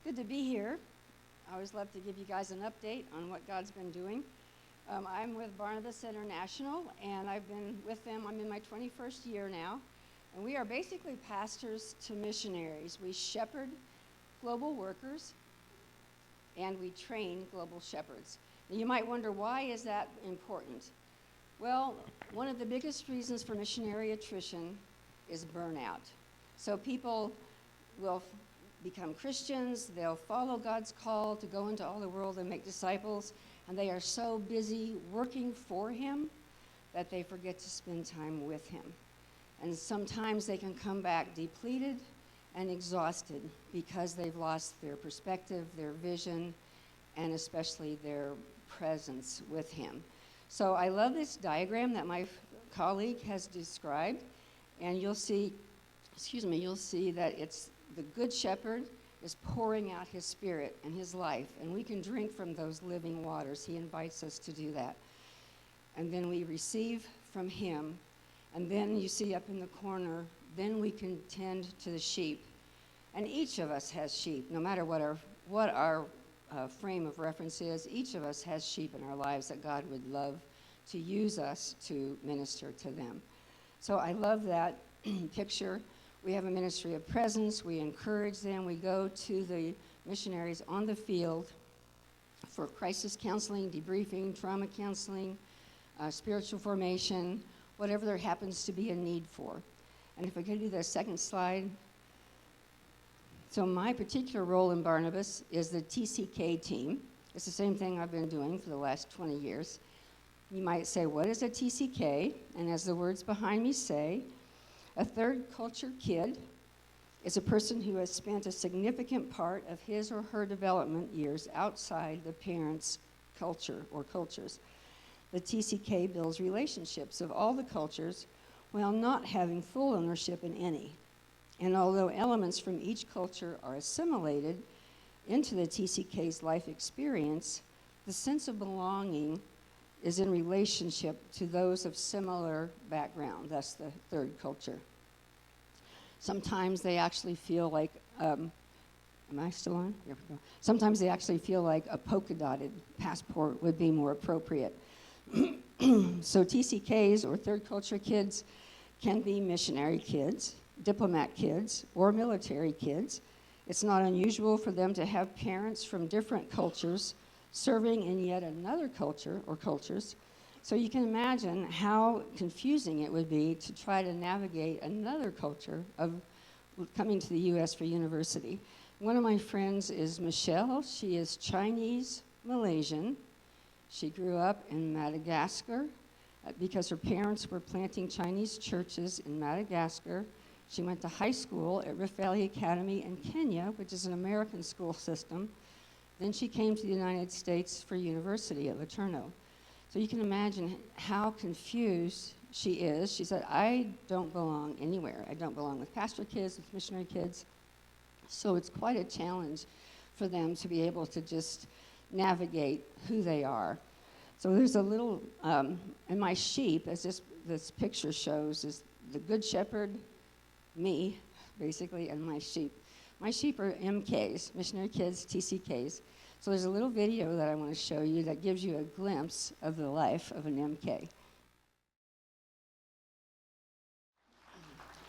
Good to be here. I always love to give you guys an update on what God's been doing. I'm with Barnabas International, and I've been with them. I'm in my 21st year now, and we are basically pastors to missionaries. We shepherd global workers, and we train global shepherds. Now, you might wonder, why is that important? Well, one of the biggest reasons for missionary attrition is burnout. So people will become Christians, they'll follow God's call to go into all the world and make disciples, and they are so busy working for Him that they forget to spend time with Him. And sometimes they can come back depleted and exhausted because they've lost their perspective, their vision, and especially their presence with Him. So I love this diagram that my colleague has described, and you'll see that it's the Good Shepherd is pouring out His Spirit and His life, and we can drink from those living waters. He invites us to do that. And then we receive from Him, and then you see up in the corner, then we can tend to the sheep. And each of us has sheep, no matter what our frame of reference is. Each of us has sheep in our lives that God would love to use us to minister to them. So I love that picture. We have a ministry of presence. We encourage them. We go to the missionaries on the field for crisis counseling, debriefing, trauma counseling, spiritual formation, whatever there happens to be a need for. And if I could do the second slide. So my particular role in Barnabas is the TCK team. It's the same thing I've been doing for the last 20 years. You might say, what is a TCK? And as the words behind me say, a third culture kid is a person who has spent a significant part of his or her development years outside the parents' culture or cultures. The TCK builds relationships of all the cultures while not having full ownership in any. And although elements from each culture are assimilated into the TCK's life experience, the sense of belonging is in relationship to those of similar background. That's the third culture. Sometimes they actually feel like, am I still on? Here we go. Sometimes they actually feel like a polka-dotted passport would be more appropriate. So TCKs, or third culture kids, can be missionary kids, diplomat kids, or military kids. It's not unusual for them to have parents from different cultures serving in yet another culture or cultures. So you can imagine how confusing it would be to try to navigate another culture of coming to the U.S. for university. One of my friends is Michelle. She is Chinese Malaysian. She grew up in Madagascar because her parents were planting Chinese churches in Madagascar. She went to high school at Rift Valley Academy in Kenya, which is an American school system. Then she came to the United States for university at LeTourneau. So you can imagine how confused she is. She said, I don't belong anywhere. I don't belong with pastor kids, with missionary kids. So it's quite a challenge for them to be able to just navigate who they are. So there's a little, and my sheep, as this picture shows, is the Good Shepherd, me, basically, and my sheep. My sheep are MKs, missionary kids, TCKs. So there's a little video that I want to show you that gives you a glimpse of the life of an MK.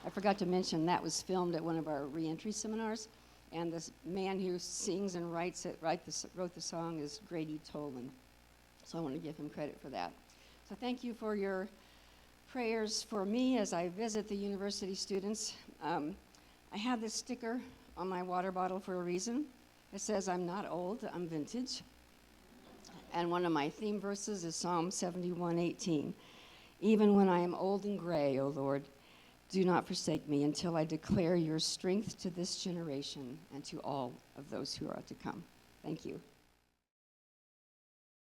I forgot to mention that was filmed at one of our reentry seminars, and this man who sings and wrote the song is Grady Tolan. So I want to give him credit for that. So thank you for your prayers for me as I visit the university students. I have this sticker on my water bottle for a reason. It says, I'm not old, I'm vintage. And one of my theme verses is Psalm 71:18. Even when I am old and gray, O Lord, do not forsake me until I declare your strength to this generation and to all of those who are to come. Thank you.